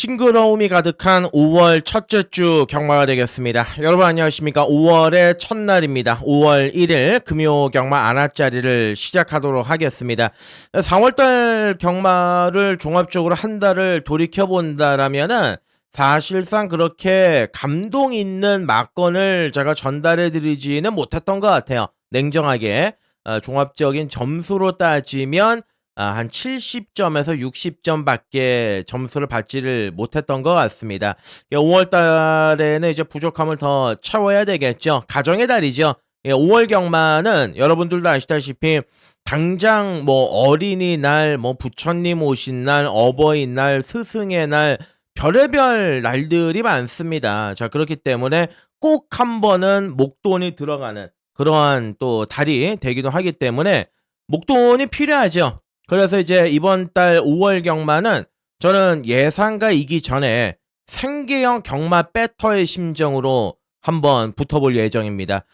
싱그러움이 가득한 5월 첫째 주 경마가 되겠습니다. 여러분 안녕하십니까? 5월의 첫날입니다. 5월 1일 금요 경마 안하짜리를 시작하도록 하겠습니다. 4월달 경마를 종합적으로 한 달을 돌이켜본다라면은 사실상 그렇게 감동 있는 막건을 제가 전달해 드리지는 못했던 것 같아요. 냉정하게. 종합적인 점수로 따지면 한 70점에서 60점밖에 점수를 받지를 못했던 것 같습니다. 5월 달에는 이제 부족함을 더 채워야 되겠죠. 가정의 달이죠. 5월 경마는 여러분들도 아시다시피 당장 뭐 어린이날, 뭐 부처님 오신 날, 어버이날, 스승의 날, 별의별 날들이 많습니다. 자, 그렇기 때문에 꼭 한 번은 목돈이 들어가는 그러한 또 달이 되기도 하기 때문에 목돈이 필요하죠. 그래서 이제 이번 달 5월 경마는 저는 예상가이기 전에 생계형 경마 배터의 심정으로 한번 붙어볼 예정입니다.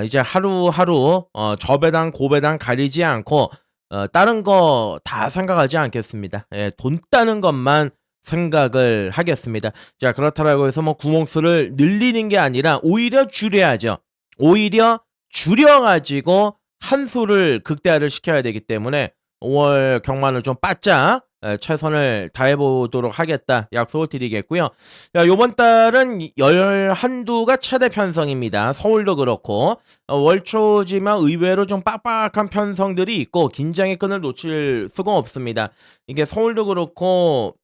이제 하루하루 저배당 고배당 가리지 않고 다른 거 다 생각하지 않겠습니다. 예, 돈 따는 것만 생각을 하겠습니다. 자, 그렇다라고 해서 뭐 구멍수를 늘리는 게 아니라 오히려 줄여야죠. 오히려 줄여가지고 한 수를 극대화를 시켜야 되기 때문에 5월 경마는 좀 바짝 최선을 다해보도록 하겠다 약속을 드리겠고요. 자, 요번 달은 11두가 최대 편성입니다. 서울도 그렇고 월초지만 의외로 좀 빡빡한 편성들이 있고 긴장의 끈을 놓칠 수가 없습니다. 이게 서울도 그렇고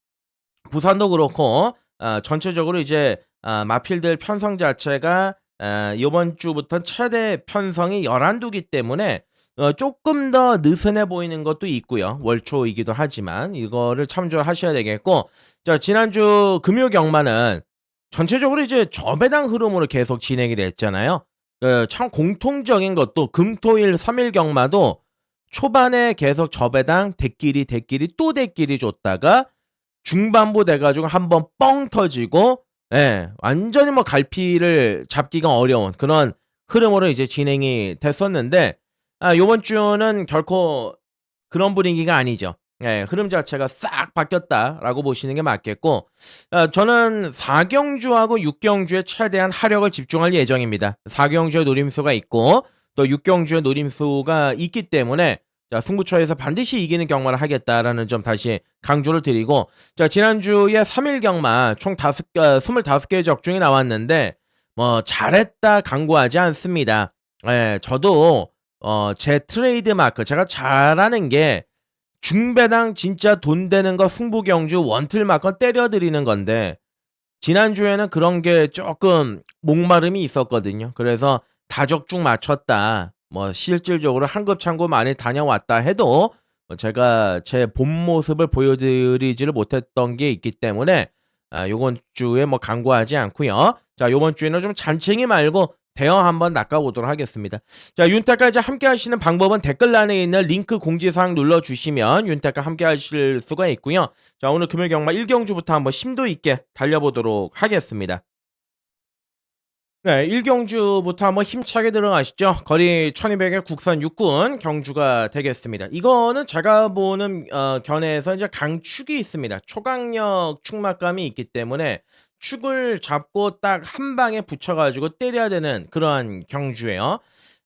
부산도 그렇고 전체적으로 이제 마필들 편성 자체가 이번 주부터 최대 편성이 11두기 때문에 조금 더 느슨해 보이는 것도 있고요. 월초이기도 하지만 이거를 참조를 하셔야 되겠고, 자, 지난주 금요 경마는 전체적으로 이제 저배당 흐름으로 계속 진행이 됐잖아요. 참 공통적인 것도 금토일 3일 경마도 초반에 계속 저배당 대끼리 또 대끼리 줬다가 중반부 돼가지고 한번 뻥 터지고, 예, 완전히 뭐 갈피를 잡기가 어려운 그런 흐름으로 이제 진행이 됐었는데, 요번 주는 결코 그런 분위기가 아니죠. 예, 흐름 자체가 싹 바뀌었다라고 보시는 게 맞겠고, 저는 4경주하고 6경주에 최대한 화력을 집중할 예정입니다. 4경주에 노림수가 있고, 또 6경주에 노림수가 있기 때문에, 자, 승부처에서 반드시 이기는 경마를 하겠다라는 점 다시 강조를 드리고, 자, 지난주에 3일 경마 총 25개의 적중이 나왔는데, 뭐, 잘했다 강구하지 않습니다. 예, 저도, 제 트레이드 마크, 제가 잘하는 게, 중배당 진짜 돈 되는 거 승부경주 원틀 마크 때려드리는 건데, 지난주에는 그런 게 조금 목마름이 있었거든요. 그래서 다적중 맞췄다. 뭐 실질적으로 한급 참고 많이 다녀왔다 해도 제가 제 본 모습을 보여드리지를 못했던 게 있기 때문에 요번 주에 뭐 간과하지 않고요. 자, 요번 주에는 좀 잔챙이 말고 대형 한번 낚아보도록 하겠습니다. 자, 윤택과 함께 하시는 방법은 댓글란에 있는 링크 공지사항 눌러주시면 윤택과 함께 하실 수가 있고요. 자, 오늘 금요 경마 1경주부터 한번 심도 있게 달려보도록 하겠습니다. 네, 1경주부터 한번 힘차게 들어가시죠. 거리 1200의 국산 육군 경주가 되겠습니다. 이거는 제가 보는 견해에서 이제 강축이 있습니다. 초강력 축막감이 있기 때문에 축을 잡고 딱 한 방에 붙여가지고 때려야 되는 그러한 경주예요.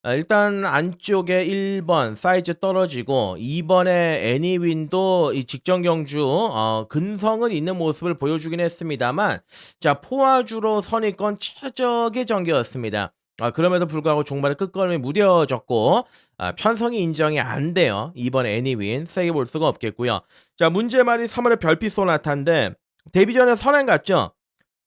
일단 안쪽에 1번 사이즈 떨어지고 2번에 애니윈도 이 직전 경주 근성은 있는 모습을 보여주긴 했습니다만, 자, 포화주로 선입권 최적의 전개였습니다. 그럼에도 불구하고 종반에 끝걸음이 무뎌졌고 편성이 인정이 안 돼요. 2번 애니윈 세게 볼 수가 없겠고요. 자, 문제말이 3월의 별빛 소나타인데 데뷔전에 선행 갔죠.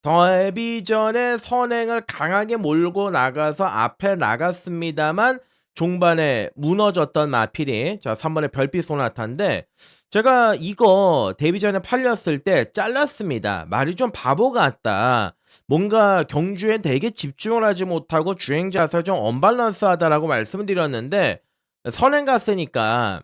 데뷔전에 선행을 강하게 몰고 나가서 앞에 나갔습니다만 종반에 무너졌던 마필이, 자, 3번의 별빛 소나타인데 제가 이거 데뷔전에 팔렸을 때 잘랐습니다. 말이 좀 바보 같다. 뭔가 경주에 되게 집중을 하지 못하고 주행 자세가 좀 언밸런스하다라고 말씀을 드렸는데 선행 갔으니까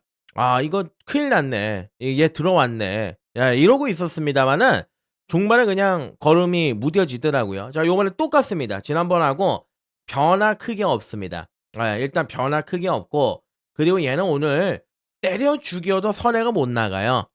이거 큰일 났네. 얘 들어왔네. 야, 이러고 있었습니다만은 종반에 그냥 걸음이 무뎌지더라고요. 자, 요번에 똑같습니다. 지난번하고 변화 크게 없습니다. 일단 변화 크게 없고, 그리고 얘는 오늘 때려 죽여도 선행을 못 나가요.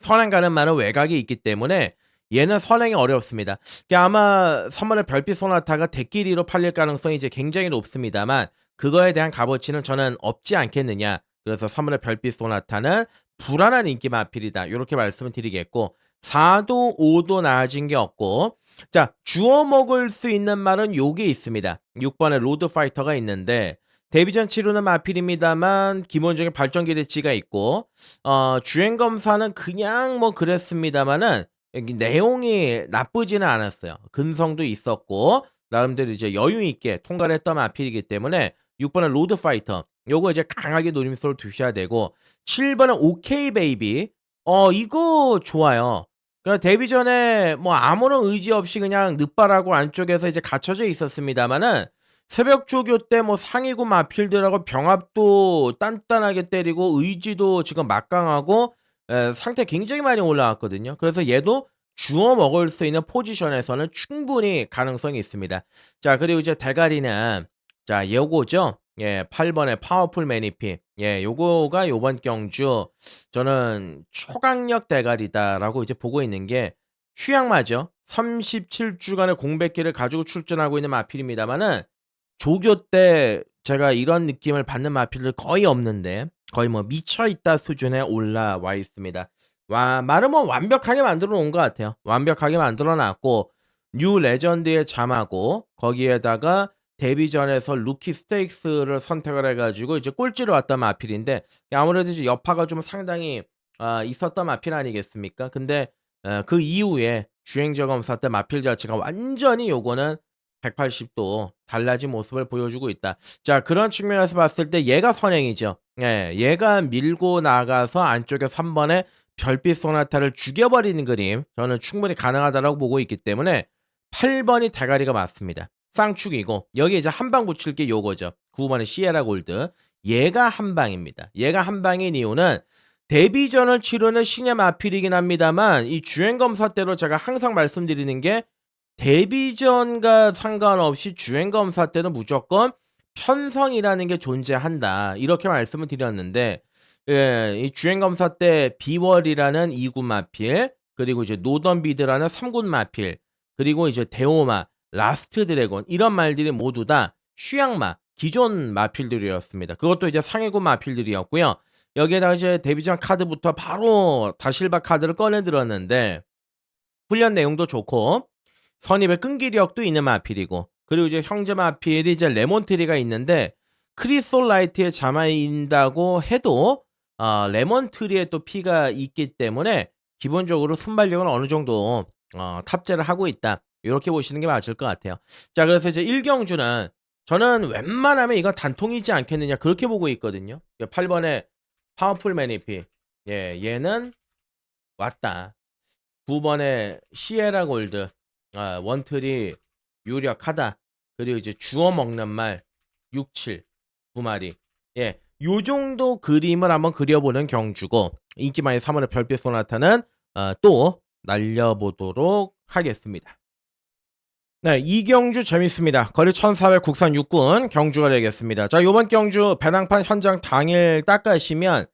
선행 가는 말은 외곽이 있기 때문에 얘는 선행이 어렵습니다. 아마 3번의 별빛 소나타가 대끼리로 팔릴 가능성이 이제 굉장히 높습니다만 그거에 대한 값어치는 저는 없지 않겠느냐. 그래서 3번의 별빛 소나타는 불안한 인기 마필이다. 요렇게 말씀을 드리겠고 4도 5도 나아진 게 없고 자 주워 먹을 수 있는 말은 요게 있습니다. 6번의 로드 파이터가 있는데 데뷔전 치르는 마필입니다만 기본적인 발전 기대치가 있고 주행 검사는 그냥 뭐 그랬습니다마는 여기 내용이 나쁘지는 않았어요. 근성도 있었고 나름대로 이제 여유 있게 통과를 했던 마필이기 때문에 6번의 로드 파이터 요거 이제 강하게 노림수를 두셔야 되고 7번은 오케이 베이비 이거 좋아요. 그러니까 데뷔 전에 뭐 아무런 의지 없이 그냥 늦바라고 안쪽에서 이제 갇혀져 있었습니다마는 새벽 조교 때 뭐 상위군 마필들하고 병합도 단단하게 때리고 의지도 지금 막강하고 상태 굉장히 많이 올라왔거든요. 그래서 얘도 주워 먹을 수 있는 포지션에서는 충분히 가능성이 있습니다. 자, 그리고 이제 대가리는 자, 요거죠. 예, 8번의 파워풀 매니피. 예, 요거가 요번 경주 저는 초강력 대가리다라고 이제 보고 있는 게 휴양마죠. 37주간의 공백기를 가지고 출전하고 있는 마필입니다만은 조교 때 제가 이런 느낌을 받는 마필들 거의 없는데 거의 뭐 미쳐 있다 수준에 올라와 있습니다. 말은 뭐 완벽하게 만들어 놓은 것 같아요. 완벽하게 만들어 놨고 뉴 레전드의 잠하고 거기에다가 데뷔전에서 루키 스테이크스를 선택을 해가지고 이제 꼴찌로 왔던 마필인데 아무래도 이제 여파가 좀 상당히 있었던 마필 아니겠습니까? 근데 그 이후에 주행저 검사 때 마필 자체가 완전히 요거는 180도 달라진 모습을 보여주고 있다. 자, 그런 측면에서 봤을 때 얘가 선행이죠. 예, 얘가 밀고 나가서 안쪽에 3번에 별빛 소나타를 죽여버리는 그림 저는 충분히 가능하다고 보고 있기 때문에 8번이 대가리가 맞습니다. 쌍축이고 여기 이제 한 방 붙일 게 요거죠. 9번의 시에라 골드 얘가 한 방입니다. 얘가 한 방인 이유는 데뷔전을 치르는 신의 마필이긴 합니다만 이 주행검사 때로 제가 항상 말씀드리는 게 데뷔전과 상관없이 주행검사 때는 무조건 편성이라는 게 존재한다. 이렇게 말씀을 드렸는데 예, 이 주행검사 때 비월이라는 2군 마필 그리고 이제 노던비드라는 3군 마필 그리고 이제 데오마, 라스트 드래곤 이런 말들이 모두 다 휴양마, 기존 마필들이었습니다. 그것도 이제 상위군 마필들이었고요. 여기에다가 이제 데뷔전 카드부터 바로 다실바 카드를 꺼내 들었는데 훈련 내용도 좋고 선입의 끈기력도 있는 마필이고 그리고 이제 형제 마필이 이제 레몬트리가 있는데 크리솔라이트에 잠아있다고 해도 레몬트리에 또 피가 있기 때문에 기본적으로 순발력은 어느 정도 탑재를 하고 있다. 이렇게 보시는 게 맞을 것 같아요. 자, 그래서 이제 1경주는 저는 웬만하면 이건 단통이지 않겠느냐 그렇게 보고 있거든요. 8번에 파워풀 매니피 예, 얘는 왔다. 9번에 시에라 골드 원틀이 유력하다. 그리고 이제 주워 먹는 말 6, 7, 9마리. 예. 요 정도 그림을 한번 그려보는 경주고 인기 많이 3월의 별빛 소나타는 또 날려보도록 하겠습니다. 네, 이 경주 재밌습니다. 거리 1400 국산 육군 경주가 되겠습니다. 자, 요번 경주 배낭판 현장 당일 닦아시면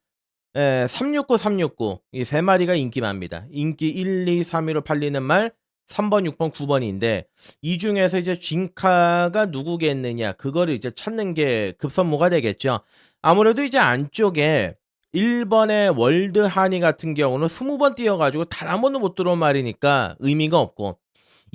369, 369 이 세 마리가 인기 많습니다. 인기 1, 2, 3위로 팔리는 말 3번, 6번, 9번인데 이 중에서 이제 진카가 누구겠느냐 그거를 이제 찾는 게 급선무가 되겠죠. 아무래도 이제 안쪽에 1번의 월드 하니 같은 경우는 20번 뛰어가지고 단 한 번도 못 들어온 말이니까 의미가 없고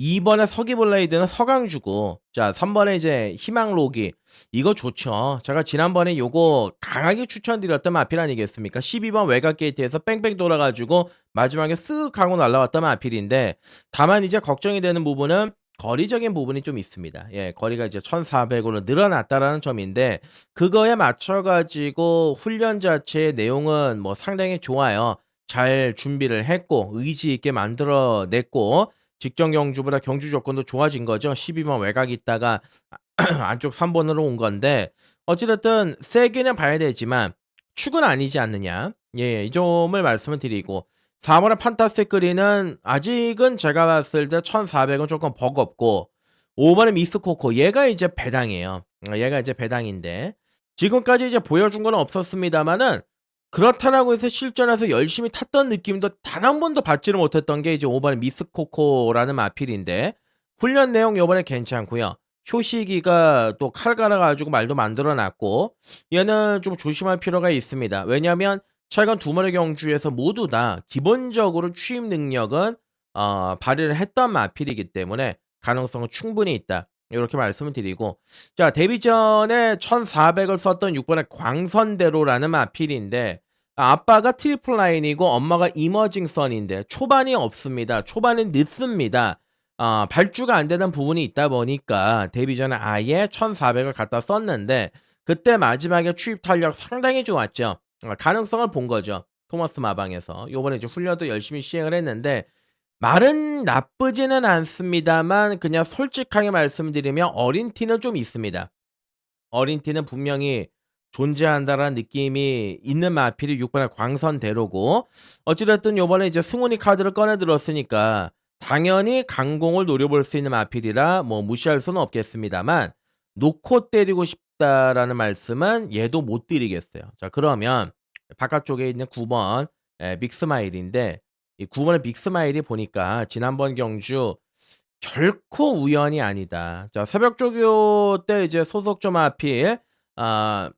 2번에 서기블레이드는 서강주고 자 3번에 이제 희망로기 이거 좋죠. 제가 지난번에 요거 강하게 추천드렸던 마필 아니겠습니까? 12번 외곽 게이트에서 뺑뺑 돌아가지고 마지막에 쓱 하고 날라왔던 마필인데 다만 이제 걱정이 되는 부분은 거리적인 부분이 좀 있습니다. 예, 거리가 이제 1400으로 늘어났다라는 점인데 그거에 맞춰가지고 훈련 자체의 내용은 뭐 상당히 좋아요. 잘 준비를 했고 의지 있게 만들어냈고 직전 경주보다 경주 조건도 좋아진 거죠. 12번 외곽 있다가 안쪽 3번으로 온 건데 어찌됐든 세게는 봐야 되지만 축은 아니지 않느냐. 예, 이 점을 말씀을 드리고 4번의 판타스틱 그린은 아직은 제가 봤을 때 1400은 조금 버겁고 5번의 미스코코 얘가 이제 배당이에요. 얘가 이제 배당인데 지금까지 이제 보여준 건 없었습니다만은 그렇다라고 해서 실전에서 열심히 탔던 느낌도 단 한 번도 받지를 못했던 게 이제 5번의 미스코코라는 마필인데 훈련 내용 요번에 괜찮고요. 효시기가 또 칼 갈아 가지고 말도 만들어 놨고 얘는 좀 조심할 필요가 있습니다. 왜냐하면 최근 두 번의 경주에서 모두 다 기본적으로 취임 능력은 발휘를 했던 마필이기 때문에 가능성은 충분히 있다. 요렇게 말씀을 드리고 자 데뷔전에 1,400을 썼던 6번의 광선대로라는 마필인데 아빠가 트리플 라인이고 엄마가 이머징 선인데 초반이 없습니다. 초반은 늦습니다. 발주가 안 되는 부분이 있다 보니까 데뷔 전에 아예 1,400을 갖다 썼는데 그때 마지막에 추입 탄력 상당히 좋았죠. 가능성을 본 거죠. 토마스 마방에서. 요번에 이제 훈련도 열심히 시행을 했는데 말은 나쁘지는 않습니다만 그냥 솔직하게 말씀드리면 어린 티는 좀 있습니다. 어린 티는 분명히 존재한다라는 느낌이 있는 마필이 6번의 광선대로고 어찌 됐든 요번에 이제 승훈이 카드를 꺼내 들었으니까 당연히 강공을 노려볼 수 있는 마필이라 뭐 무시할 수는 없겠습니다만 놓고 때리고 싶다라는 말씀은 얘도 못 드리겠어요. 자 그러면 바깥쪽에 있는 9번 믹스마일인데 이 9번의 믹스마일이 보니까 지난번 경주 결코 우연이 아니다. 자 새벽 조교 때 이제 소속조 마필 아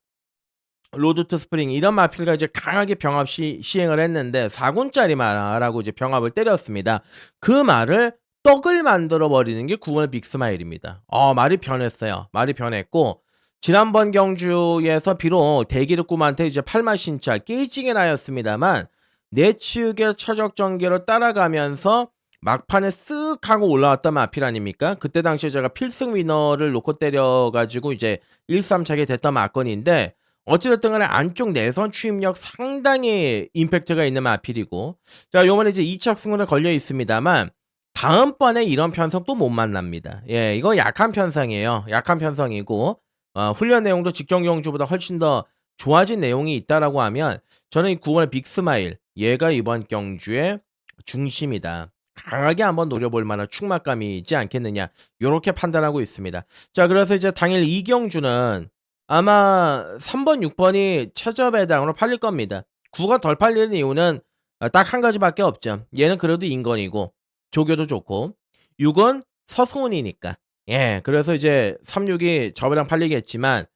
로드 투 스프링 이런 마필과 이제 강하게 병합 시행을 했는데 4 군짜리 마라고 이제 병합을 때렸습니다. 그 말을 떡을 만들어 버리는 게 9 번의 빅스마일입니다. 말이 변했어요. 말이 변했고 지난번 경주에서 비록 대기르꿈한테 이제 팔마 신찰 깨지게 나였습니다만 내측의 차적 전개를 따라가면서 막판에 쓱 하고 올라왔던 마필 아닙니까? 그때 당시에 제가 필승 위너를 놓고 때려 가지고 이제 1-3 차게 됐던 마건인데 어찌 됐든 간에 안쪽 내선 추입력 상당히 임팩트가 있는 마필이고 자 요번에 이제 2차 승운에 걸려 있습니다만 다음번에 이런 편성 또 못 만납니다. 예 이거 약한 편성이에요. 약한 편성이고 훈련 내용도 직전 경주보다 훨씬 더 좋아진 내용이 있다라고 하면 저는 이 9번의 빅스마일 얘가 이번 경주의 중심이다. 강하게 한번 노려볼 만한 충막감이지 않겠느냐 요렇게 판단하고 있습니다. 자 그래서 이제 당일 이경주는 아마 3번, 6번이 최저 배당으로 팔릴 겁니다. 9가 덜 팔리는 이유는 딱 한 가지밖에 없죠. 얘는 그래도 인건이고 조교도 좋고 6은 서승훈이니까. 예. 그래서 이제 3, 6이 저배당 팔리겠지만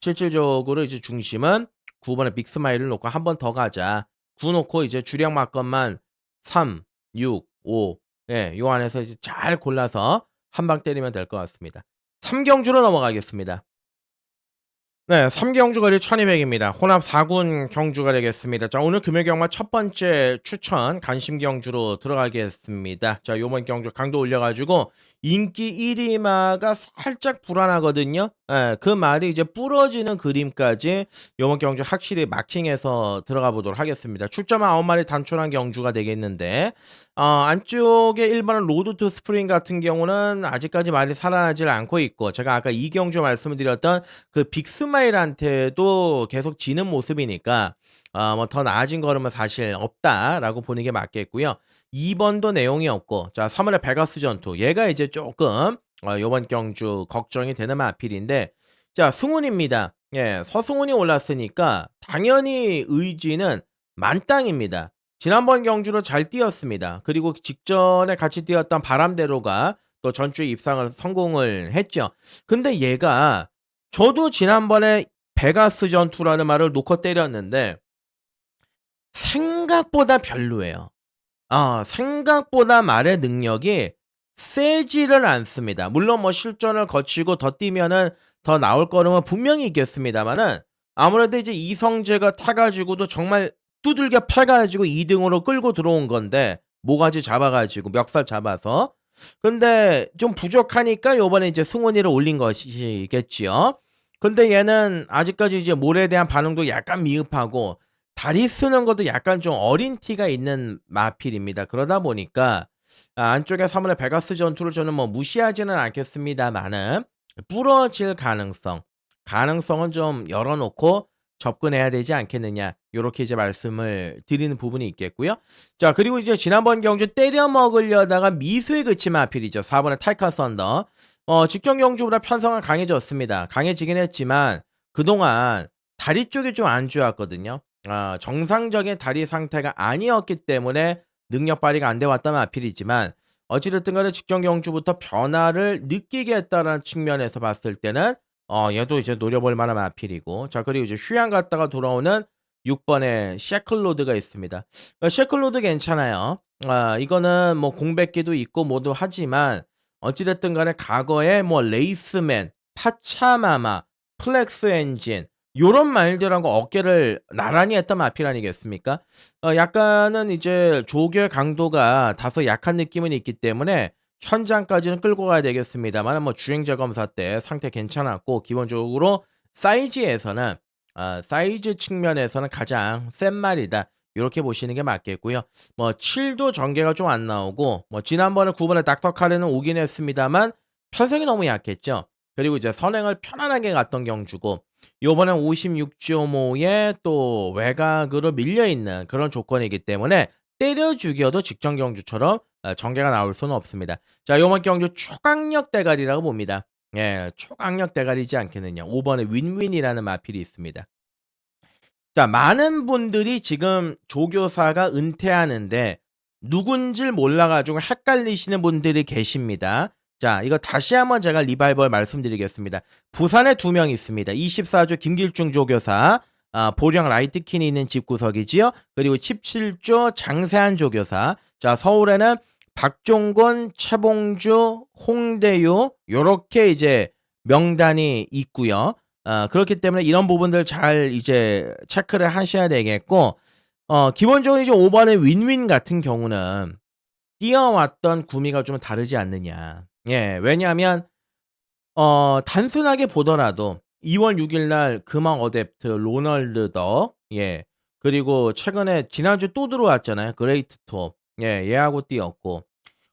실질적으로 이제 중심은 9번의 빅스마일을 놓고 한 번 더 가자. 9 놓고 이제 주력 막건만 3, 6, 5 예. 요 안에서 이제 잘 골라서 한 방 때리면 될 것 같습니다. 3경주로 넘어가겠습니다. 네. 3 경주 거리 1200입니다. 혼합 4군 경주가 되겠습니다. 자 오늘 금요 경마 첫 번째 추천 간심 경주로 들어가겠습니다. 자 요번 경주 강도 올려 가지고 인기 1 위마가 살짝 불안하거든요. 예. 그 말이 이제 부러지는 그림까지 요번 경주 확실히 마킹해서 들어가 보도록 하겠습니다. 출점 9마리 단촐한 경주가 되겠는데 안쪽에 1번은 로드 투 스프링 같은 경우는 아직까지 말이 살아나질 않고 있고 제가 아까 이 경주 말씀을 드렸던 그 빅스마일한테도 계속 지는 모습이니까 뭐 더 나아진 걸음은 사실 없다라고 보는 게 맞겠고요. 2번도 내용이 없고 자 3월의 베가스 전투 얘가 이제 조금 요번 경주 걱정이 되는 마필인데 자 승훈입니다. 예, 서승훈이 올랐으니까 당연히 의지는 만땅입니다. 지난번 경주로 잘 뛰었습니다. 그리고 직전에 같이 뛰었던 바람대로가 또 전주에 입상을 성공을 했죠. 근데 얘가 저도 지난번에 베가스 전투라는 말을 놓고 때렸는데 생각보다 별로예요. 생각보다 말의 능력이 세지를 않습니다. 물론 뭐 실전을 거치고 더 뛰면은 더 나올 거는 분명히 있겠습니다만은 아무래도 이제 이성재가 타 가지고도 정말 두들겨 패 가지고 2 등으로 끌고 들어온 건데 모가지 잡아 가지고 멱살 잡아서. 근데 좀 부족하니까 요번에 이제 승훈이를 올린 것이겠지요. 근데 얘는 아직까지 이제 몰에 대한 반응도 약간 미흡하고 다리 쓰는 것도 약간 좀 어린 티가 있는 마필입니다. 그러다 보니까 안쪽에 3월의 베가스 전투를 저는 뭐 무시하지는 않겠습니다만은 부러질 가능성은 좀 열어 놓고 접근해야 되지 않겠느냐. 요렇게 이제 말씀을 드리는 부분이 있겠고요. 자 그리고 이제 지난번 경주 때려 먹으려다가 미수에 그친 마필이죠. 4번의 탈카 썬더. 직전 경주보다 편성은 강해졌습니다. 강해지긴 했지만 그동안 다리 쪽이 좀 안 좋았거든요. 정상적인 다리 상태가 아니었기 때문에 능력 발휘가 안 돼 왔다면 마필이지만 어찌 됐든 간에 직전 경주부터 변화를 느끼게 했다라는 측면에서 봤을 때는 얘도 이제 노려볼 만한 마필이고 자 그리고 이제 휴양 갔다가 돌아오는 6 번의 셰클로드가 있습니다. 셰클로드 괜찮아요. 이거는 뭐 공백기도 있고 뭐도 하지만 어찌 됐든 간에 과거에 뭐 레이스맨, 파차마마, 플렉스 엔진 요런 말들하고 어깨를 나란히 했던 마필 아니겠습니까? 약간은 이제 조교의 강도가 다소 약한 느낌은 있기 때문에 현장까지는 끌고 가야 되겠습니다만 뭐 주행자 검사 때 상태 괜찮았고 기본적으로 사이즈에서는 사이즈 측면에서는 가장 센 말이다. 요렇게 보시는 게 맞겠고요. 뭐 7도 전개가 좀 안 나오고 뭐 지난번에 9 번에 닥터 카레는 오긴 했습니다만 편성이 너무 약했죠. 그리고 이제 선행을 편안하게 갔던 경주고 요번엔 56.5에 또 외곽으로 밀려 있는 그런 조건이기 때문에 때려 죽여도 직전 경주처럼 전개가 나올 수는 없습니다. 자, 요번 경주 초강력 대가리라고 봅니다. 예, 초강력 대가리지 않겠느냐. 5 번에 윈윈이라는 마필이 있습니다. 자, 많은 분들이 지금 조교사가 은퇴하는데 누군지를 몰라 가지고 헷갈리시는 분들이 계십니다. 자, 이거 다시 한번 제가 리바이벌 말씀드리겠습니다. 부산에 2명 있습니다. 24조 김길중 조교사, 보령 라이트킨이 있는 집구석이지요. 그리고 17조 장세한 조교사. 자, 서울에는 박종곤, 최봉주, 홍대유 요렇게 이제 명단이 있고요. 그렇기 때문에 이런 부분들 잘 이제 체크를 하셔야 되겠고 기본적으로 이제 5 번의 윈윈 같은 경우는 뛰어왔던 구미가 좀 다르지 않느냐. 예. 왜냐하면 단순하게 보더라도 2 월 6일 날 금왕 어댑트 로널드 덕 그리고 최근에 지난주에 또 들어왔잖아요. 그레이트 톱. 얘하고 뛰었고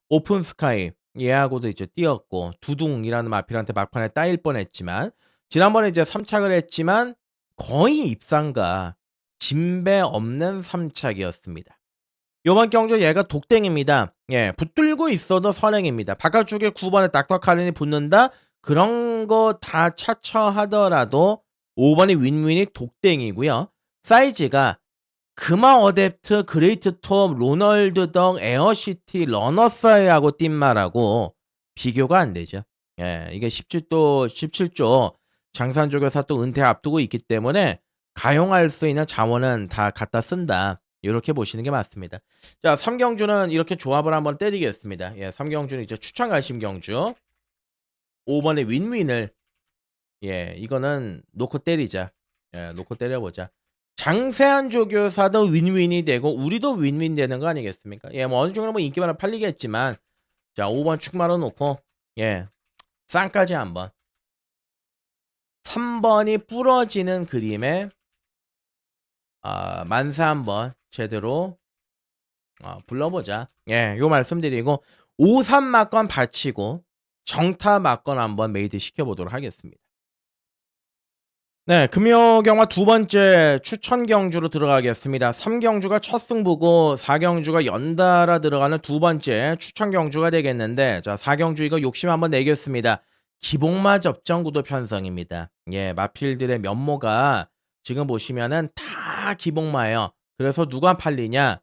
오픈 스카이 얘하고도 이제 뛰었고 두둥이라는 마필한테 막판에 따일 뻔했지만 지난번에 이제 3 착을 했지만 거의 입상과 진배 없는 3 착이었습니다. 요번 경주 얘가 독땡입니다. 붙들고 있어도 선행입니다. 바깥쪽에 9 번에 닥터 카린이 붙는다? 그런 거 다 차처하더라도 5 번의 윈윈이 독땡이고요. 사이즈가 금화 어댑트, 그레이트 톱, 로널드 덕, 에어시티, 러너사이하고 띵마라고 비교가 안 되죠. 이게 17조 장산조교사 또 은퇴 앞두고 있기 때문에 가용할 수 있는 자원은 다 갖다 쓴다. 요렇게 보시는 게 맞습니다. 자, 3경주는 이렇게 조합을 한번 때리겠습니다. 3경주는 이제 추천 갈심 경주. 5 번의 윈윈을 이거는 놓고 때리자. 놓고 때려보자. 장세한 조교사도 윈윈이 되고 우리도 윈윈 되는 거 아니겠습니까? 뭐 어느 정도 뭐 인기만 팔리겠지만 자, 5 번 축 말아 놓고 쌍까지 한번 3 번이 부러지는 그림에 만세 한번 제대로 불러보자. 요 말씀드리고 5-3 막건 바치고 정타 막건 한번 메이드 시켜보도록 하겠습니다. 네, 금요경마 두 번째 추천 경주로 들어가겠습니다. 3경주가 첫 승부고 4경주가 연달아 들어가는 두 번째 추천 경주가 되겠는데 자, 4경주 이거 욕심 한번 내겠습니다. 기복마 접전 구도 편성입니다. 마필들의 면모가 지금 보시면은 다 기복마예요. 그래서 누가 팔리냐?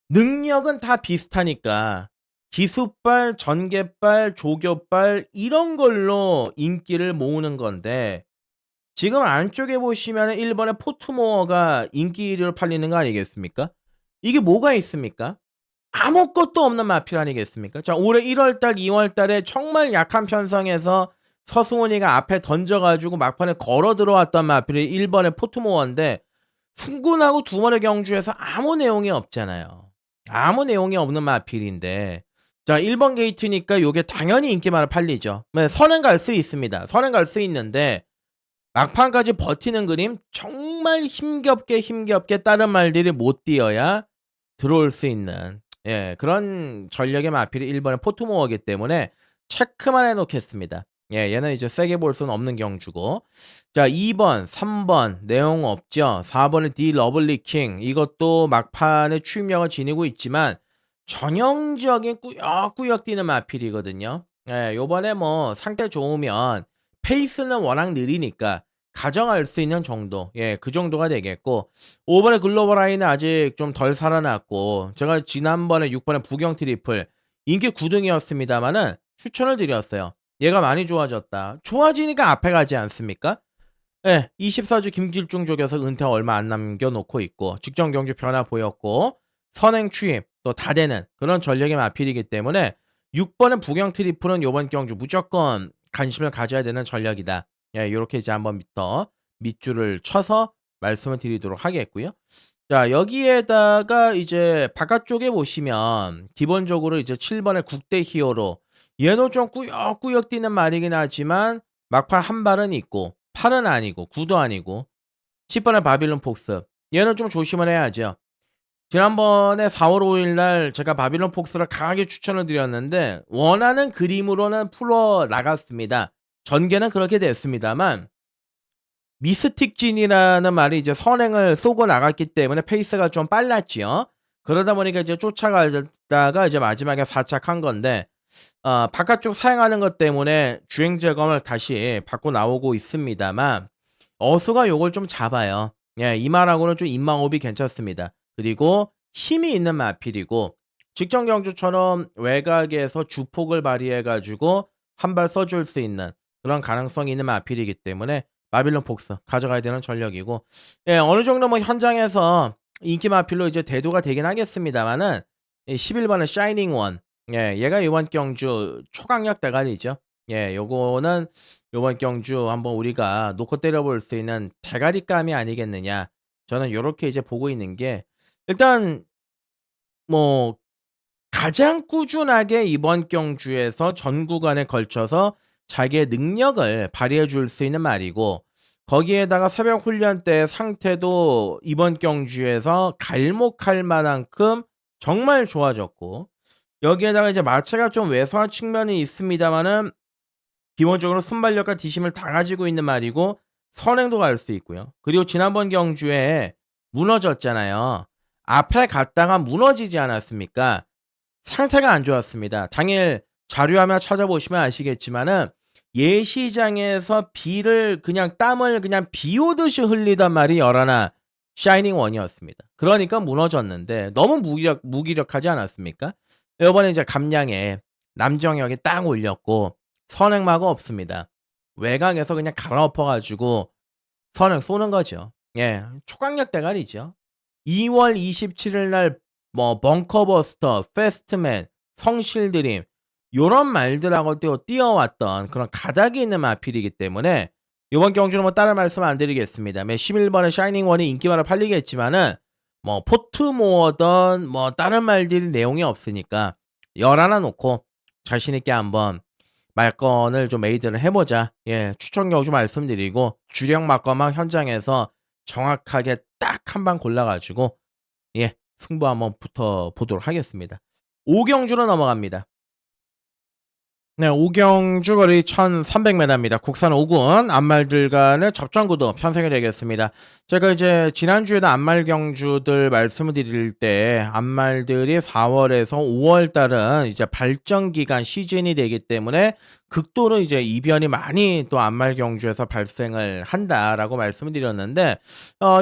능력은 다 비슷하니까 기수빨, 전개빨, 조교빨 이런 걸로 인기를 모으는 건데 지금 안쪽에 보시면은 1 번의 포트모어가 인기 1 위로 팔리는 거 아니겠습니까? 이게 뭐가 있습니까? 아무것도 없는 마필 아니겠습니까? 자, 올해 1 월달, 2 월달에 정말 약한 편성에서 서승훈이가 앞에 던져 가지고 막판에 걸어 들어왔던 마필이 1 번의 포트모어인데 승군하고 2 번의 경주에서 아무 내용이 없잖아요. 아무 내용이 없는 마필인데 자, 1번 게이트니까 요게 당연히 인기만을 팔리죠. 선행 갈 수 있습니다. 선행 갈 수 있는데 막판까지 버티는 그림 정말 힘겹게 다른 말들이 못 뛰어야 들어올 수 있는 그런 전력의 마필이 1 번의 포트모어이기 때문에 체크만 해 놓겠습니다. 얘는 이제 세게 볼 수는 없는 경주고 자, 2 번, 3 번 내용 없죠. 4 번의 디 러블리 킹 이것도 막판에 추임력을 지니고 있지만 전형적인 꾸역꾸역 뛰는 마필이거든요. 요번에 뭐 상태 좋으면 페이스는 워낙 느리니까 가정할 수 있는 정도. 예, 그 정도가 되겠고 5번의 글로벌 하이는 아직 좀 덜 살아났고 제가 지난번에 6번의 부경 트리플 인기 9등이었습니다마는 추천을 드렸어요. 얘가 많이 좋아졌다. 좋아지니까 앞에 가지 않습니까? 예, 24주 김길중 쪽에서 은퇴 얼마 안 남겨 놓고 있고 직전 경기 변화 보였고 선행 추임 또 다 되는 그런 전력의 마필이기 때문에 6번은 부경 트리플은 요번 경주 무조건 관심을 가져야 되는 전략이다. 예, 요렇게 이제 한번 더 밑줄을 쳐서 말씀을 드리도록 하겠고요. 자, 여기에다가 이제 바깥쪽에 보시면 기본적으로 이제 7번의 국대 히어로 얘는 좀 꾸역꾸역 뛰는 말이긴 하지만 막판 한 발은 있고 8은 아니고 9도 아니고 10번의 바빌론 폭스 얘는 좀 조심을 해야죠. 지난번에 4월 5일 날 제가 바빌론 폭스를 강하게 추천을 드렸는데 원하는 그림으로는 풀어 나갔습니다. 전개는 그렇게 됐습니다만 미스틱 진이라는 말이 이제 선행을 쏘고 나갔기 때문에 페이스가 좀 빨랐지요. 그러다 보니까 이제 쫓아가다가 이제 마지막에 사착한 건데 바깥쪽 사용하는 것 때문에 주행 재검을 다시 받고 나오고 있습니다만 어수가 요걸 좀 잡아요. 예, 이 말하고는 좀 인마호흡이 괜찮습니다. 그리고 힘이 있는 마필이고 직전 경주처럼 외곽에서 주폭을 발휘해 가지고 한 발 써줄 수 있는 그런 가능성이 있는 마필이기 때문에 바빌론 폭스 가져가야 되는 전력이고 예, 어느 정도 뭐 현장에서 인기 마필로 이제 대두가 되긴 하겠습니다만은 11번은 샤이닝 원 예, 얘가 이번 경주 초강력 대가리죠. 예, 요거는 요번 경주 한번 우리가 놓고 때려볼 수 있는 대가리감이 아니겠느냐. 저는 요렇게 이제 보고 있는 게 일단 뭐 가장 꾸준하게 이번 경주에서 전 구간에 걸쳐서 자기의 능력을 발휘해 줄 수 있는 말이고 거기에다가 새벽 훈련 때 상태도 이번 경주에서 갈목할 만한큼 정말 좋아졌고 여기에다가 이제 마체가 좀 왜소한 측면이 있습니다마는 기본적으로 순발력과 뒤심을 다 가지고 있는 말이고 선행도 갈 수 있고요. 그리고 지난번 경주에 무너졌잖아요. 앞에 갔다가 무너지지 않았습니까? 상태가 안 좋았습니다. 당일 자료화면 찾아보시면 아시겠지만은 예시장에서 비를 그냥 땀을 그냥 비 오듯이 흘리던 말이 열하나 샤이닝 원이었습니다. 그러니까 무너졌는데 너무 무기력하지 않았습니까? 이번에 이제 감량에 남정혁이 딱 올렸고 선행마가 없습니다. 외곽에서 그냥 갈아엎어 가지고 선행 쏘는 거죠. 예. 초강력 대가리죠. 2월 27일 날 뭐 벙커버스터, 패스트맨, 성실드림 요런 말들하고 또 뛰어왔던 그런 가닥이 있는 마필이기 때문에 요번 경주는 뭐 다른 말씀 안 드리겠습니다. 11번의 샤이닝 원이 인기만을 팔리겠지만은 뭐 포트모어든 뭐 다른 말들이 내용이 없으니까 열 하나 놓고 자신 있게 한번 말건을 좀 메이드를 해보자. 예, 추천 경주 말씀드리고 주력 말건만 현장에서 정확하게 딱 한 방 골라가지고 예, 승부 한번 붙어 보도록 하겠습니다. 5경주로 넘어갑니다. 네, 오경주 거리 1300m입니다. 국산 5군 앞말들 간의 접전구도 편성이 되겠습니다. 제가 이제 지난주에도 앞말 경주들 말씀을 드릴 때 앞말들이 4월에서 5월 달은 이제 발전 기간 시즌이 되기 때문에 극도로 이제 이변이 많이 또 앞말 경주에서 발생을 한다라고 말씀을 드렸는데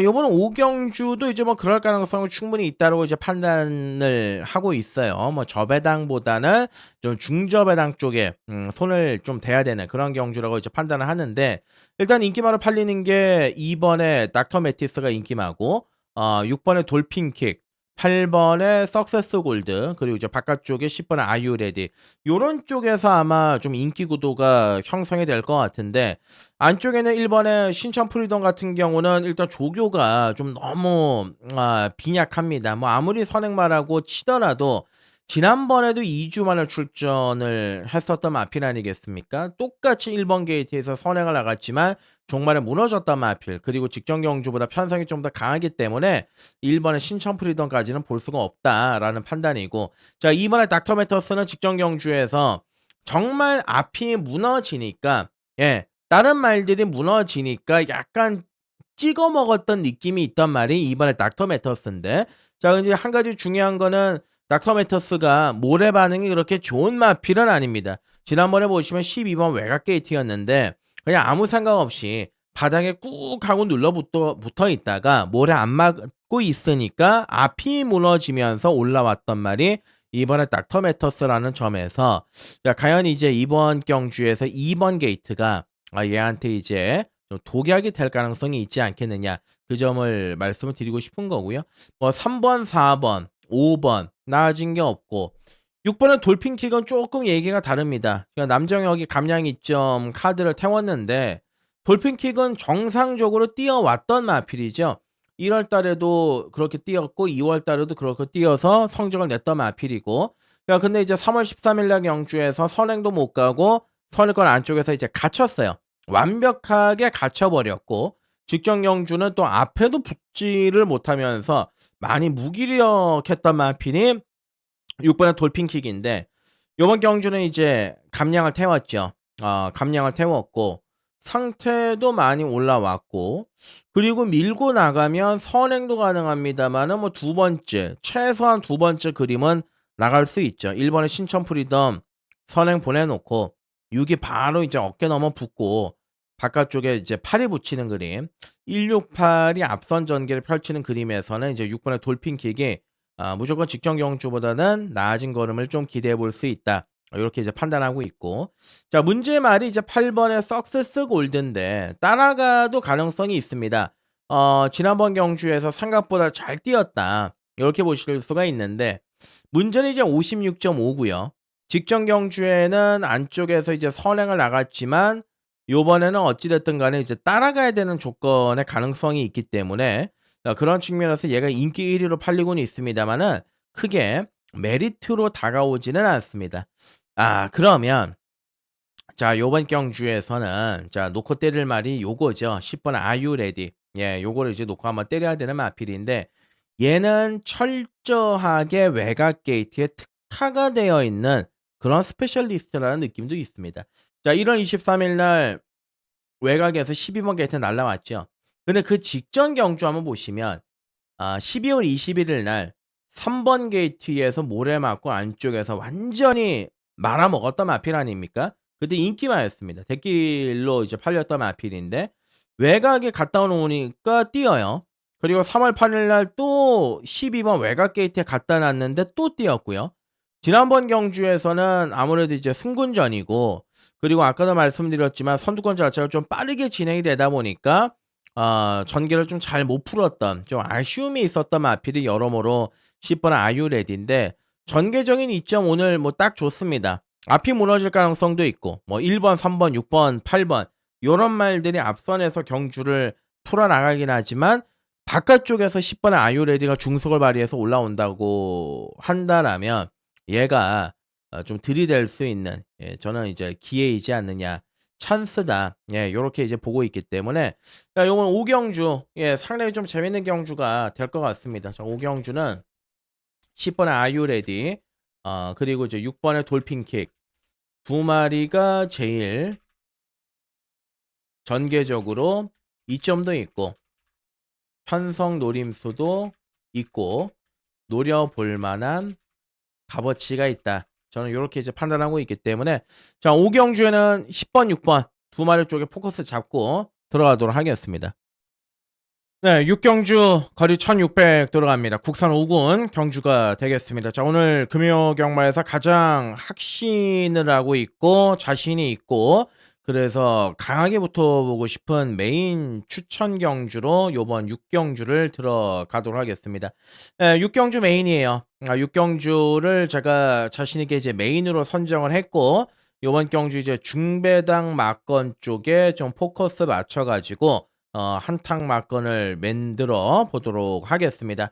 요번 오경주도 이제 뭐 그럴 가능성이 충분히 있다라고 이제 판단을 하고 있어요. 뭐 저배당보다는 좀 중저배당 쪽에 손을 좀 대야 되는 그런 경주라고 이제 판단을 하는데 일단 인기마로 팔리는 게 2번에 닥터 매티스가 인기마고 6번에 돌핀킥 8번에 석세스 골드 그리고 이제 바깥쪽에 10번에 아유 레디 요런 쪽에서 아마 좀 인기 구도가 형성이 될 것 같은데 안쪽에는 1번에 신천 프리덤 같은 경우는 일단 조교가 좀 너무 빈약합니다. 뭐 아무리 선행마라고 치더라도 지난번에도 2주 만에 출전을 했었던 마필 아니겠습니까? 똑같이 1번 게이트에서 선행을 나갔지만 종말에 무너졌던 마필 그리고 직전 경주보다 편성이 좀 더 강하기 때문에 1번의 신천 프리덤까지는 볼 수가 없다라는 판단이고 자 2번의 닥터 매터스는 직전 경주에서 정말 앞이 무너지니까 예 다른 말들이 무너지니까 약간 찍어 먹었던 느낌이 있던 말이 2번의 닥터 매터스인데 자 이제 한 가지 중요한 거는 닥터 매터스가 모래 반응이 그렇게 좋은 마필은 아닙니다. 지난번에 보시면 12번 외곽 게이트였는데 그냥 아무 생각 없이 바닥에 꾹 하고 붙어 있다가 모래 안 맞고 있으니까 앞이 무너지면서 올라왔던 말이 이번에 닥터매터스라는 점에서 자 과연 이제 이번 경주에서 2번 게이트가 얘한테 이제 좀 독약이 될 가능성이 있지 않겠느냐 그 점을 말씀을 드리고 싶은 거고요. 뭐 3번, 4번, 5번 나아진 게 없고 6번의 돌핀킥은 조금 얘기가 다릅니다. 그러니까 남정혁이 감량 이점 카드를 태웠는데 돌핀킥은 정상적으로 뛰어왔던 마필이죠. 1월 달에도 그렇게 뛰었고 2월 달에도 그렇게 뛰어서 성적을 냈던 마필이고 야 근데 이제 3월 13일 날 경주에서 선행도 못 가고 선행권 안쪽에서 이제 갇혔어요. 완벽하게 갇혀 버렸고 직전 경주는 또 앞에도 붙지를 못하면서 많이 무기력했던 마필이 6번의 돌핀킥인데 요번 경주는 이제 감량을 태웠죠. 감량을 태웠고 상태도 많이 올라왔고 그리고 밀고 나가면 선행도 가능합니다만은 뭐 두 번째 최소한 두 번째 그림은 나갈 수 있죠. 1번의 신천 프리덤 선행 보내놓고 6이 바로 이제 어깨 넘어 붙고 바깥쪽에 이제 팔이 붙이는 그림 168이 앞선 전개를 펼치는 그림에서는 이제 6번의 돌핀킥이 무조건 직전 경주보다는 나아진 걸음을 좀 기대해 볼 수 있다. 이렇게 이제 판단하고 있고. 자, 문제의 말이 이제 8번의 석세스 골드인데 따라가도 가능성이 있습니다. 지난번 경주에서 생각보다 잘 뛰었다. 이렇게 보실 수가 있는데 문제는 이제 56.5고요. 직전 경주에는 안쪽에서 이제 선행을 나갔지만 요번에는 어찌 됐든 간에 이제 따라가야 되는 조건의 가능성이 있기 때문에 그런 측면에서 얘가 인기 1위로 팔리고는 있습니다만은 크게 메리트로 다가오지는 않습니다. 그러면 자 요번 경주에서는 자 놓고 때릴 말이 요거죠. 10번 아유 레디. 예, 요거를 이제 놓고 한번 때려야 되는 마필인데 얘는 철저하게 외곽 게이트에 특화가 되어 있는 그런 스페셜리스트라는 느낌도 있습니다. 자 1월 23일 날 외곽에서 12번 게이트 날라왔죠. 근데 그 직전 경주 한번 보시면 12월 21일 날 3번 게이트에서 모래 맞고 안쪽에서 완전히 말아먹었던 마필 아닙니까? 그때 인기마였습니다. 대길로 이제 팔렸던 마필인데 외곽에 갔다 오니까 뛰어요. 그리고 3월 8일 날 또 12번 외곽 게이트에 갖다 놨는데 또 뛰었고요. 지난번 경주에서는 아무래도 이제 승군전이고 그리고 아까도 말씀드렸지만 선두권 자체가 좀 빠르게 진행이 되다 보니까 전개를 좀 잘 못 풀었던 좀 아쉬움이 있었던 마필이 여러모로 10번 아유레디인데 전개적인 이점 오늘 뭐 딱 좋습니다. 앞이 무너질 가능성도 있고 뭐 1번, 3번, 6번, 8번 요런 말들이 앞선에서 경주를 풀어나가긴 하지만 바깥쪽에서 10번의 아유레디가 중속을 발휘해서 올라온다고 한다라면 얘가 좀 들이댈 수 있는 저는 이제 기회이지 않느냐. 찬스다. 예, 요렇게 이제 보고 있기 때문에 요번 5경주 상당히 좀 재밌는 경주가 될 것 같습니다. 자, 5경주는 10번의 아유레디 그리고 이제 6번의 돌핀킥 두 마리가 제일 전개적으로 이점도 있고 편성 노림수도 있고 노려볼 만한 값어치가 있다. 저는 이렇게 이제 판단하고 있기 때문에 자 5경주에는 10번, 6번 두 마리 쪽에 포커스 잡고 들어가도록 하겠습니다. 네, 6경주 거리 1600 들어갑니다. 국산 5군 경주가 되겠습니다. 자 오늘 금요 경마에서 가장 확신을 하고 있고 자신이 있고 그래서 강하게 붙어보고 싶은 메인 추천 경주로 요번 6경주를 들어가도록 하겠습니다. 6경주 메인이에요. 6경주를 제가 자신있게 이제 메인으로 선정을 했고 요번 경주 이제 중배당 막건 쪽에 좀 포커스 맞춰가지고 한탕 막건을 만들어 보도록 하겠습니다.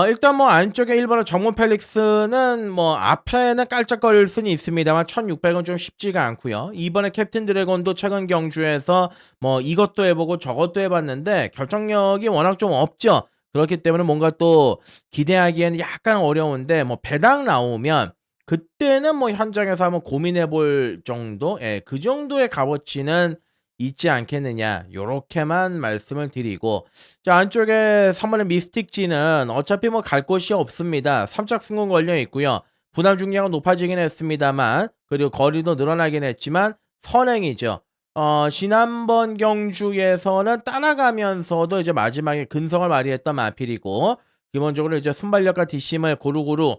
일단 뭐 안쪽에 1번의 정문 펠릭스는 뭐 앞에는 깔짝거릴 수는 있습니다만 1600은 좀 쉽지가 않고요. 2번의 캡틴 드래곤도 최근 경주에서 뭐 이것도 해보고 저것도 해봤는데 결정력이 워낙 좀 없죠. 그렇기 때문에 뭔가 또 기대하기에는 약간 어려운데 뭐 배당 나오면 그때는 뭐 현장에서 한번 고민해볼 정도, 그 정도의 값어치는 있지 않겠느냐 요렇게만 말씀을 드리고 자 안쪽에 3번의 미스틱지는 어차피 뭐 갈 곳이 없습니다. 3짝 승군 걸려 있고요. 분할 중량은 높아지긴 했습니다만 그리고 거리도 늘어나긴 했지만 선행이죠. 지난번 경주에서는 따라가면서도 이제 마지막에 근성을 발휘했던 마필이고 기본적으로 이제 순발력과 뒷심을 고루고루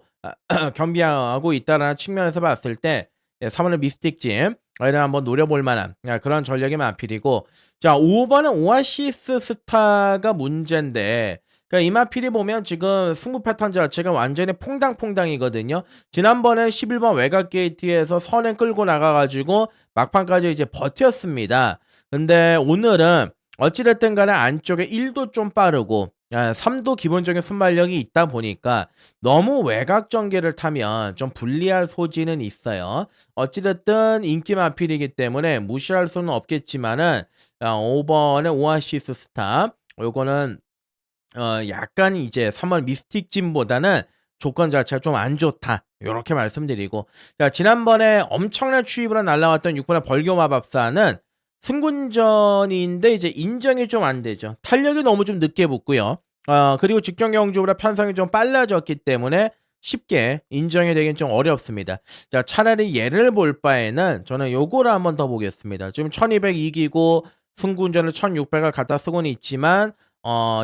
겸비하고 있다라는 측면에서 봤을 때 3번의 미스틱짐 이를 한번 노려볼 만한 그런 전략의 마필이고 자 5번은 오아시스 스타가 문제인데 그러니까 이 마필이 보면 지금 승부 패턴 자체가 완전히 퐁당퐁당이거든요. 지난번에 11번 외곽 게이트에서 선행 끌고 나가가지고 막판까지 이제 버텼습니다. 근데 오늘은 어찌됐든 간에 안쪽에 1도 좀 빠르고 3도 기본적인 순발력이 있다 보니까 너무 외곽 전개를 타면 좀 불리할 소지는 있어요. 어찌됐든 인기 마필이기 때문에 무시할 수는 없겠지만은 5번의 오아시스 스타 요거는 약간 이제 3번 미스틱짐보다는 조건 자체가 좀 안 좋다. 요렇게 말씀드리고 자 지난번에 엄청난 추입으로 날라왔던 6번의 벌교마법사는 승군전인데 이제 인정이 좀 안 되죠. 탄력이 너무 좀 늦게 붙고요. 그리고 직경 경주보다 편성이 좀 빨라졌기 때문에 쉽게 인정이 되긴 좀 어렵습니다. 자 차라리 얘를 볼 바에는 저는 요거를 한번 더 보겠습니다. 지금 1200 이기고 승군전을 1600을 갖다 쓰고는 있지만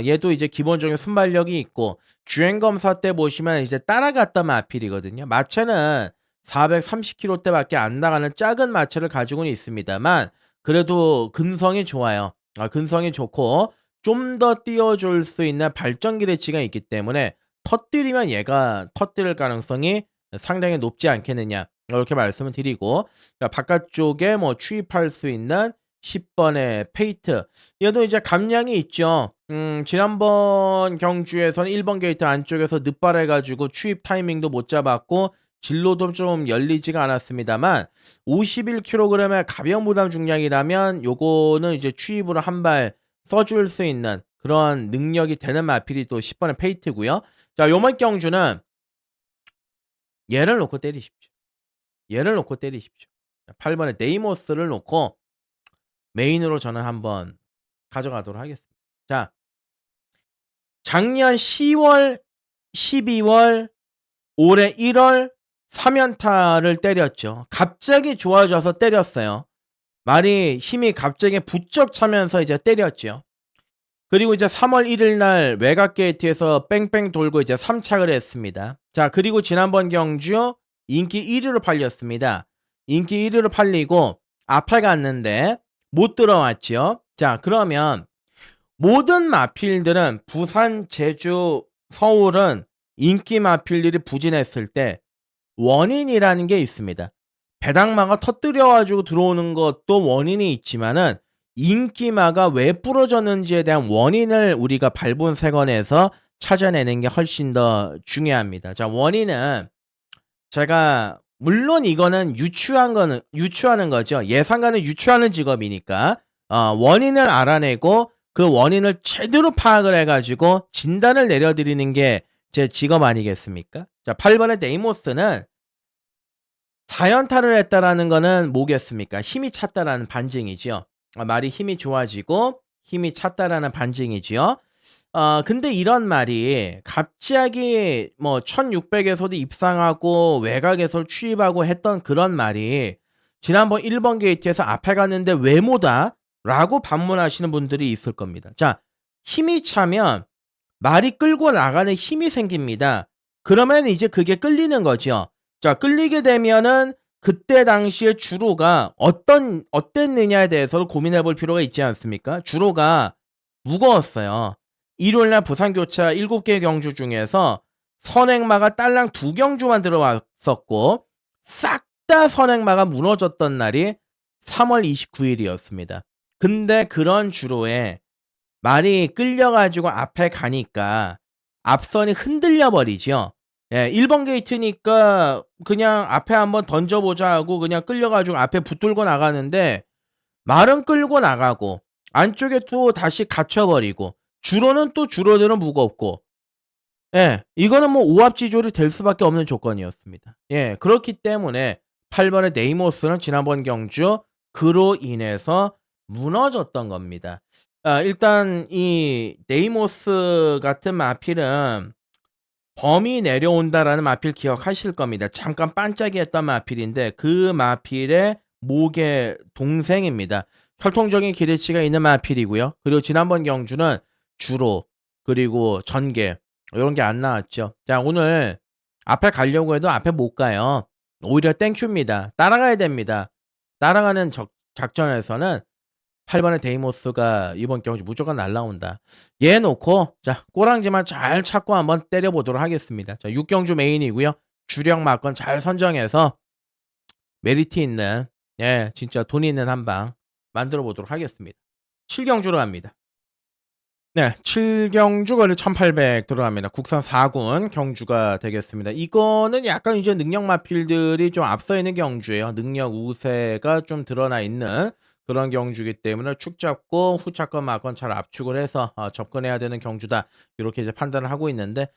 얘도 이제 기본적인 순발력이 있고 주행검사 때 보시면 이제 따라갔던 마필이거든요. 마체는 430km대밖에 안 나가는 작은 마체를 가지고는 있습니다만 그래도 근성이 좋아요. 근성이 좋고 좀 더 띄워줄 수 있는 발전 기대치가 있기 때문에 터뜨리면 얘가 터뜨릴 가능성이 상당히 높지 않겠느냐 이렇게 말씀을 드리고 자, 바깥쪽에 뭐 추입할 수 있는 10번의 페이트 얘도 이제 감량이 있죠. 지난번 경주에서는 1번 게이트 안쪽에서 늦발해가지고 추입 타이밍도 못 잡았고 진로도 좀 열리지가 않았습니다만 51kg의 가벼운 부담 중량이라면 요거는 이제 추입으로 한 발 써줄 수 있는 그런 능력이 되는 마필이 또 10번의 페이트고요. 자 요번 경주는 얘를 놓고 때리십시오. 얘를 놓고 때리십시오. 8번의 데이모스를 놓고 메인으로 저는 한번 가져가도록 하겠습니다. 자, 작년 10월, 12월, 올해 1월 3연타를 때렸죠. 갑자기 좋아져서 때렸어요. 말이 힘이 갑자기 부쩍 차면서 이제 때렸죠. 그리고 이제 3월 1일 날 외곽 게이트에서 뺑뺑 돌고 이제 3착을 했습니다. 자, 그리고 지난번 경주 인기 1위로 팔렸습니다. 인기 1위로 팔리고 앞에 갔는데 못 들어왔죠. 자, 그러면 모든 마필들은 부산, 제주, 서울은 인기 마필들이 부진했을 때 원인이라는 게 있습니다. 배당마가 터뜨려가지고 들어오는 것도 원인이 있지만은 인기마가 왜 부러졌는지에 대한 원인을 우리가 발본색원에서 찾아내는 게 훨씬 더 중요합니다. 자, 원인은 제가 물론 이거는 유추하는 거죠. 예상가는 유추하는 직업이니까 원인을 알아내고 그 원인을 제대로 파악을 해가지고 진단을 내려드리는 게 제 직업 아니겠습니까? 자, 8번의 데이모스는 4연타를 했다라는 거는 뭐겠습니까? 힘이 찼다라는 반증이지요. 말이 힘이 좋아지고 힘이 찼다라는 반증이지요. 근데 이런 말이 갑자기 뭐 1600에서도 입상하고 외곽에서 추입하고 했던 그런 말이 지난번 1번 게이트에서 앞에 갔는데 왜 못와? 라고 반문하시는 분들이 있을 겁니다. 자, 힘이 차면 말이 끌고 나가는 힘이 생깁니다. 그러면 이제 그게 끌리는 거죠. 자, 끌리게 되면은 그때 당시에 주로가 어땠느냐에 대해서 고민해 볼 필요가 있지 않습니까? 주로가 무거웠어요. 일요일날 부산교차 7개 경주 중에서 선행마가 딸랑 2경주만 들어왔었고 싹 다 선행마가 무너졌던 날이 3월 29일이었습니다. 근데 그런 주로에 말이 끌려가지고 앞에 가니까 앞선이 흔들려 버리죠. 예, 1번 게이트니까 그냥 앞에 한번 던져보자 하고 그냥 끌려가지고 앞에 붙들고 나가는데 말은 끌고 나가고 안쪽에 또 다시 갇혀버리고 주로는 또 주로들은 무겁고 예, 이거는 뭐 오합지졸이 될 수밖에 없는 조건이었습니다. 예, 그렇기 때문에 8번의 네이모스는 지난번 경주 그로 인해서 무너졌던 겁니다. 일단 이 네이모스 같은 마필은 범이 내려온다라는 마필 기억하실 겁니다. 잠깐 반짝이했던 마필인데 그 마필의 목의 동생입니다. 혈통적인 기대치가 있는 마필이고요. 그리고 지난번 경주는 주로 그리고 전개 요런 게 안 나왔죠. 자, 오늘 앞에 가려고 해도 앞에 못 가요. 오히려 땡큐입니다. 따라가야 됩니다. 따라가는 작전에서는 8 번의 데이모스가 이번 경주 무조건 날라온다. 얘 놓고 자, 꼬랑지만 잘 찾고 한번 때려 보도록 하겠습니다. 자, 6경주 메인이고요. 주력 막건 잘 선정해서 메리트 있는 진짜 돈 있는 한방 만들어 보도록 하겠습니다. 7경주로 갑니다. 네, 7경주 거리 1800 들어갑니다. 국산 4군 경주가 되겠습니다. 이거는 약간 이제 능력 마필들이 좀 앞서 있는 경주예요. 능력 우세가 좀 드러나 있는 그런 경주이기 때문에 축 잡고 후차권 막건 잘 압축을 해서 접근해야 되는 경주다. 이렇게 이제 판단을 하고 있는데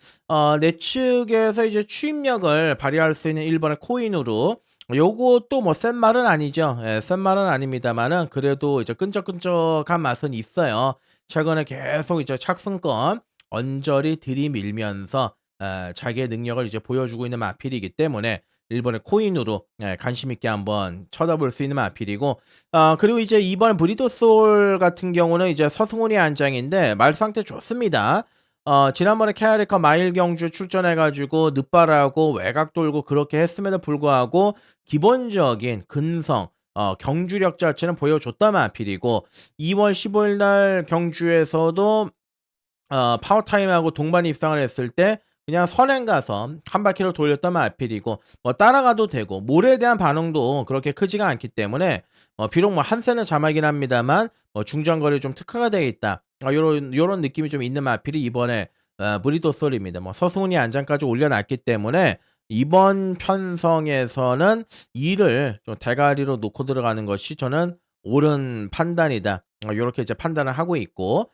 내 측에서 이제 추임력을 발휘할 수 있는 1번의 코인으로 요것도 뭐 센 말은 아니죠. 예, 센 말은 아닙니다만은 그래도 이제 끈적끈적한 맛은 있어요. 최근에 계속 이제 착승권 언저리 들이밀면서 자기의 능력을 이제 보여주고 있는 마필이기 때문에 일본의 코인으로 관심 있게 한번 쳐다볼 수 있는 마필이고 그리고 이제 이번 브리더 소울 같은 경우는 이제 서승훈이 안장인데 말 상태 좋습니다. 지난번에 캐리커 마일 경주 출전해 가지고 늦발하고 외곽 돌고 그렇게 했음에도 불구하고 기본적인 근성 경주력 자체는 보여줬다 마필이고 2월 15일 날 경주에서도 파워타임하고 동반 입상을 했을 때 그냥 선행 가서 한 바퀴를 돌렸던 마필이고 뭐 따라가도 되고 몰에 대한 반응도 그렇게 크지가 않기 때문에 비록 뭐 한세는 자막이긴 합니다만 중장거리 좀 특화가 되어 있다. 요런 느낌이 좀 있는 마필이 이번에 브리더 솔입니다. 뭐 서승훈이 안장까지 올려놨기 때문에 이번 편성에서는 이를 좀 대가리로 놓고 들어가는 것이 저는 옳은 판단이다. 요렇게 이제 판단을 하고 있고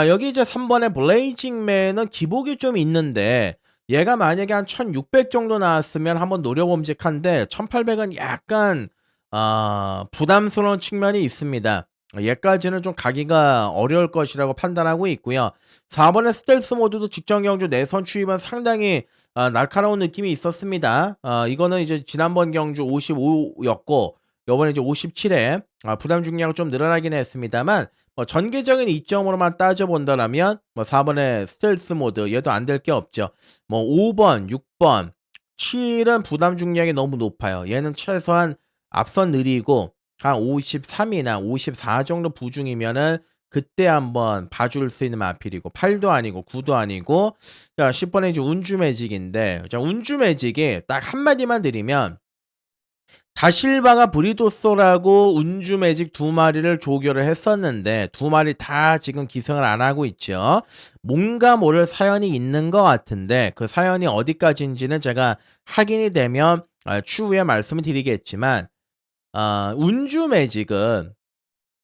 여기 이제 3번의 블레이징맨은 기복이 좀 있는데 얘가 만약에 한 1600 정도 나왔으면 한번 노려봄직한데 1800은 약간 부담스러운 측면이 있습니다. 얘까지는 좀 가기가 어려울 것이라고 판단하고 있고요. 4번의 스텔스 모드도 직전 경주 내선 추입은 상당히 날카로운 느낌이 있었습니다. 이거는 이제 지난번 경주 55였고 요번에 이제 57에 부담 중량은 좀 늘어나긴 했습니다만 전개적인 이점으로만 따져본다라면 4번의 스텔스 모드 얘도 안 될 게 없죠. 5번, 6번, 7은 부담 중량이 너무 높아요. 얘는 최소한 앞선 느리고 한 53이나 54 정도 부중이면은 그때 한번 봐줄 수 있는 마필이고 8도 아니고 9도 아니고 자 10번에 이제 운주 매직인데 자 운주 매직이 딱 한마디만 드리면 다실바가 브리도소라고 운주 매직 2마리를 조교를 했었는데 2마리 다 지금 기승을 안 하고 있죠. 뭔가 모를 사연이 있는 것 같은데 그 사연이 어디까지인지는 제가 확인이 되면 추후에 말씀을 드리겠지만 운주 매직은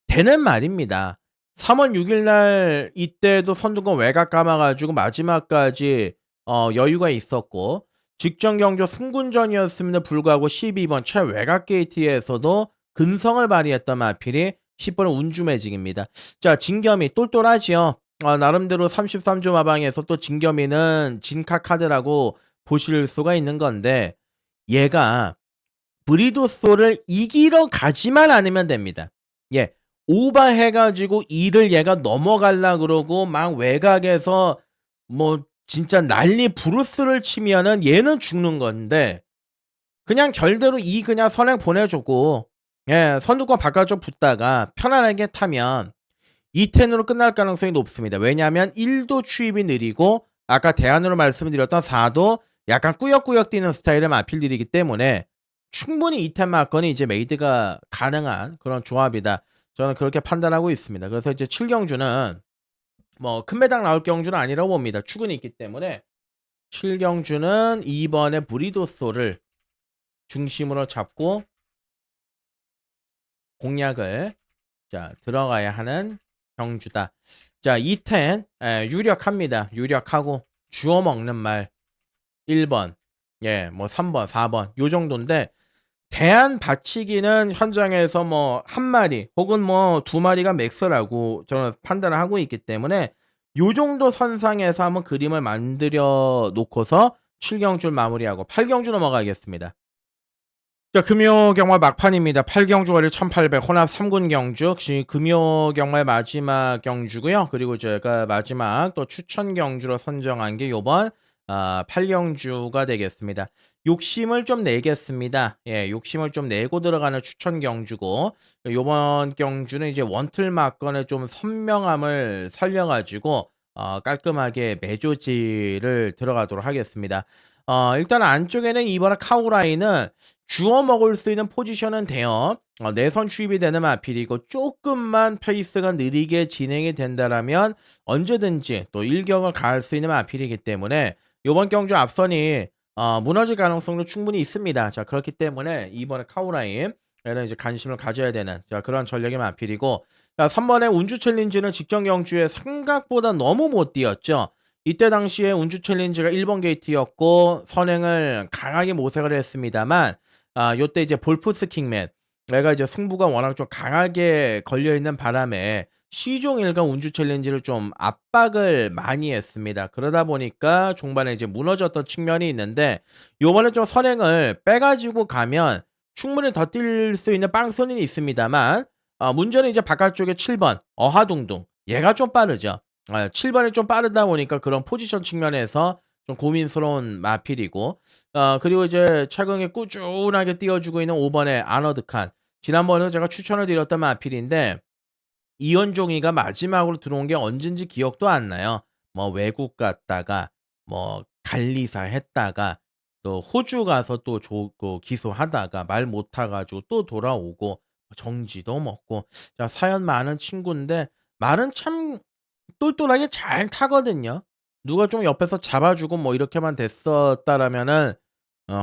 되는 말입니다. 3월 6일 날 이때도 선두권 외곽 감아가지고 마지막까지 여유가 있었고 직전 경주 승군전이었음에도 불구하고 12번 최외곽 게이트에서도 근성을 발휘했던 마필이 10번은 운주 매직입니다. 자, 진겸이 똘똘하지요. 나름대로 33조 마방에서 또 진겸이는 진카 카드라고 보실 수가 있는 건데 얘가 브리도소를 이기러 가지만 않으면 됩니다. 예. 오버해가지고 이를 얘가 넘어갈라 그러고 막 외곽에서 뭐 진짜 난리 브루스를 치면은 얘는 죽는 건데 그냥 결대로 이 그냥 선행 보내주고 선두권 바깥쪽 붙다가 편안하게 타면 2텐으로 끝날 가능성이 높습니다. 왜냐하면 1도 추입이 느리고 아까 대안으로 말씀드렸던 4도 약간 꾸역꾸역 뛰는 스타일의 마필들이기 때문에 충분히 2텐 마건이 이제 메이드가 가능한 그런 조합이다. 저는 그렇게 판단하고 있습니다. 그래서 이제 7경주는 뭐 큰 배당 나올 경주는 아니라고 봅니다. 추근이 있기 때문에 7경주는 2번의 브리도소를 중심으로 잡고 공략을 들어가야 하는 경주다. 자, 2텐 유력합니다. 유력하고 주워 먹는 말 1번, 뭐 3번, 4번 요 정도인데 대안 받치기는 현장에서 뭐 한 마리 혹은 뭐 두 마리가 맥스라고 저는 판단을 하고 있기 때문에 요 정도 선상에서 한번 그림을 만들어 놓고서 7경주 마무리하고 8경주 넘어가겠습니다. 자, 금요 경마 막판입니다. 8경주 거리 1800 혼합 3군 경주. 금요 경마의 마지막 경주고요. 그리고 제가 마지막 또 추천 경주로 선정한 게 요번 8경주가 되겠습니다. 욕심을 좀 내겠습니다. 예, 욕심을 좀 내고 들어가는 추천 경주고, 요번 경주는 이제 원틀 막건의 좀 선명함을 살려가지고 깔끔하게 매조지를 들어가도록 하겠습니다. 일단 안쪽에는 이번에 카우라인은 주워 먹을 수 있는 포지션은 돼요. 내선 추입이 되는 마필이고, 조금만 페이스가 느리게 진행이 된다라면 언제든지 또 일격을 가할 수 있는 마필이기 때문에 요번 경주 앞선이 무너질 가능성도 충분히 있습니다. 자, 그렇기 때문에 이번에 카우라인에는 이제 관심을 가져야 되는 그런 전략의 마필이고, 자, 3번의 운주 챌린지는 직전 경주에 생각보다 너무 못 뛰었죠. 이때 당시에 운주 챌린지가 1번 게이트였고 선행을 강하게 모색을 했습니다만, 요때 이제 볼프스 킹맨 내가 이제 승부가 워낙 좀 강하게 걸려있는 바람에 시종일관 운주 챌린지를 좀 압박을 많이 했습니다. 그러다 보니까 종반에 이제 무너졌던 측면이 있는데, 요번에 좀 선행을 빼가지고 가면 충분히 더 뛸 수 있는 빵선이 있습니다만, 문제는 이제 바깥쪽에 7번 어하둥둥 얘가 좀 빠르죠. 7번이 좀 빠르다 보니까 그런 포지션 측면에서 좀 고민스러운 마필이고, 그리고 이제 최근에 꾸준하게 띄워주고 있는 5번의 아너드 칸. 지난번에 제가 추천을 드렸던 마필인데 이현종이가 마지막으로 들어온 게 언젠지 기억도 안 나요. 뭐 외국 갔다가 뭐 갈리사 했다가 또 호주 가서 또 기소하다가 말 못 타 가지고 또 돌아오고 정지도 먹고. 자, 사연 많은 친구인데 말은 참 똘똘하게 잘 타거든요. 누가 좀 옆에서 잡아주고 뭐 이렇게만 됐었다라면은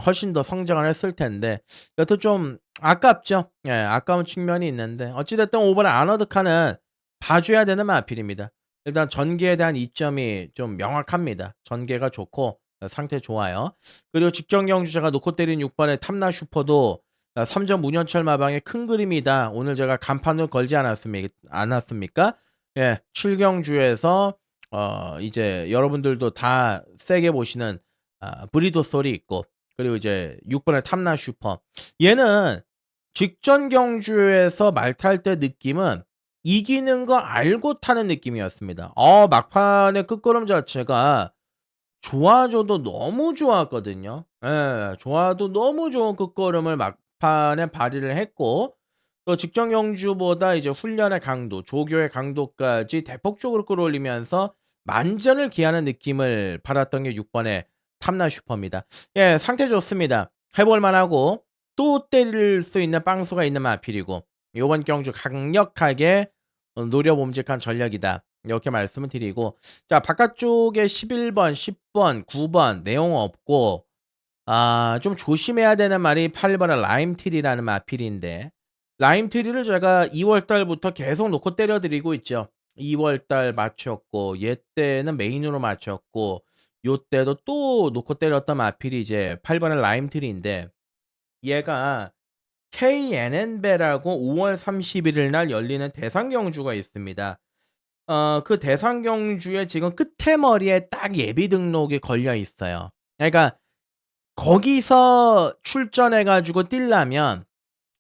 훨씬 더 성장을 했을 텐데, 여튼 좀 아깝죠. 예, 아까운 측면이 있는데 어찌 됐든 5 번의 아너드 칸은 봐줘야 되는 마필입니다. 일단 전개에 대한 이점이 좀 명확합니다. 전개가 좋고 상태 좋아요. 그리고 직전 경주 제가 놓고 때린 6 번의 탐나 슈퍼도 3점 문현철 마방의 큰 그림이다. 오늘 제가 간판을 걸지 않았습니까? 예, 7경주에서 이제 여러분들도 다 세게 보시는 브리도 소리 있고, 그리고 이제 6 번의 탐나 슈퍼. 얘는 직전 경주에서 말 탈 때 느낌은 이기는 거 알고 타는 느낌이었습니다. 막판의 끝걸음 자체가 좋아져도 너무 좋았거든요. 예. 좋아도 너무 좋은 끝걸음을 막판에 발휘를 했고, 또 직전 경주보다 이제 훈련의 강도, 조교의 강도까지 대폭적으로 끌어올리면서 만전을 기하는 느낌을 받았던 게 6 번의 탐나 슈퍼입니다. 예, 상태 좋습니다. 해 볼 만하고 또 때릴 수 있는 빵수가 있는 마필이고, 요번 경주 강력하게 노려봄직한 전략이다. 이렇게 말씀을 드리고, 자, 바깥쪽에 11번, 10번, 9번 내용 없고, 좀 조심해야 되는 말이 8번의 라임트리라는 마필인데, 라임트리를 제가 2월 달부터 계속 놓고 때려 드리고 있죠. 2월 달 맞췄고, 얘 때는 메인으로 맞췄고, 요 때도 또 놓고 때렸던 마필이 이제 8번의 라임트리인데, 얘가 KNN배라고 5월 31일 날 열리는 대상 경주가 있습니다. 그 대상 경주에 지금 끝에 머리에 딱 예비 등록이 걸려 있어요. 그러니까 거기서 출전해 가지고 뛰려면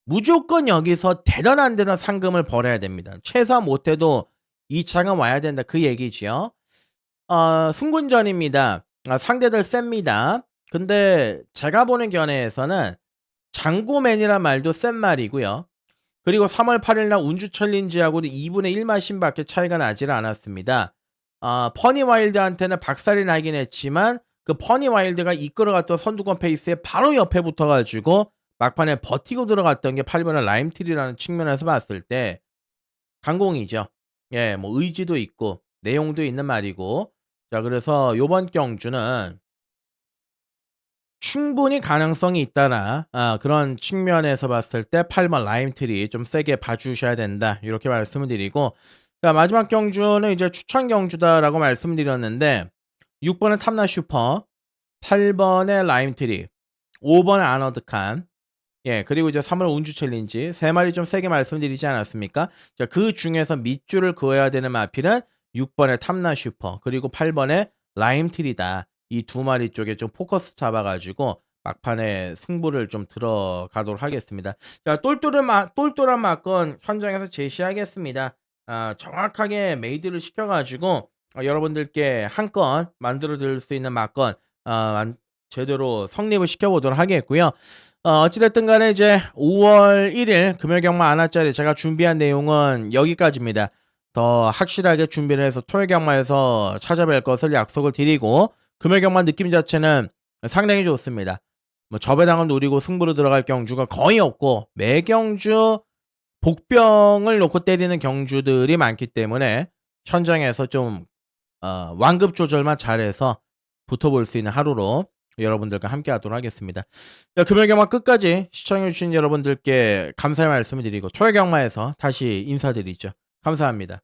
무조건 여기서 되든 안 되든 상금을 벌어야 됩니다. 최소한 못 해도 2 차가 와야 된다, 그 얘기지요. 승군전입니다. 상대들 셉니다. 근데 제가 보는 견해에서는 장고맨이란 말도 센 말이고요. 그리고 3월 8일 날 운주 챌린지하고도 2분의 1 마신밖에 차이가 나지를 않았습니다. 퍼니 와일드한테는 박살이 나긴 했지만 그 퍼니 와일드가 이끌어갔던 선두권 페이스에 바로 옆에 붙어 가지고 막판에 버티고 들어갔던 게 8 번의 라임트리라는 측면에서 봤을 때 강공이죠. 예, 뭐 의지도 있고 내용도 있는 말이고. 자, 그래서 요번 경주는 충분히 가능성이 있다나 그런 측면에서 봤을 때 8 번 라임트리 좀 세게 봐 주셔야 된다, 이렇게 말씀을 드리고, 자, 마지막 경주는 이제 추천 경주다라고 말씀드렸는데 6 번의 탐나 슈퍼, 8 번의 라임트리, 5 번의 아너드 칸, 예, 그리고 이제 3월 운주 챌린지 세 마리 좀 세게 말씀드리지 않았습니까? 자, 그중에서 밑줄을 그어야 되는 마필은 6 번의 탐나 슈퍼 그리고 8 번의 라임트리다. 이 두 마리 쪽에 좀 포커스 잡아 가지고 막판에 승부를 좀 들어가도록 하겠습니다. 자, 똘똘한 막건 현장에서 제시하겠습니다. 정확하게 메이드를 시켜 가지고 여러분들께 한 건 만들어 드릴 수 있는 막건 제대로 성립을 시켜 보도록 하겠고요. 어찌 됐든 간에 이제 5월 1일 금요 경마 안화짜리 제가 준비한 내용은 여기까지입니다. 더 확실하게 준비를 해서 토요 경마에서 찾아뵐 것을 약속을 드리고, 금요 경마 느낌 자체는 상당히 좋습니다. 뭐 저배당을 노리고 승부로 들어갈 경주가 거의 없고, 매경주 복병을 놓고 때리는 경주들이 많기 때문에 현장에서 좀 완급 조절만 잘해서 붙어볼 수 있는 하루로 여러분들과 함께 하도록 하겠습니다. 자, 금요 경마 끝까지 시청해주신 여러분들께 감사의 말씀을 드리고 토요 경마에서 다시 인사드리죠. 감사합니다.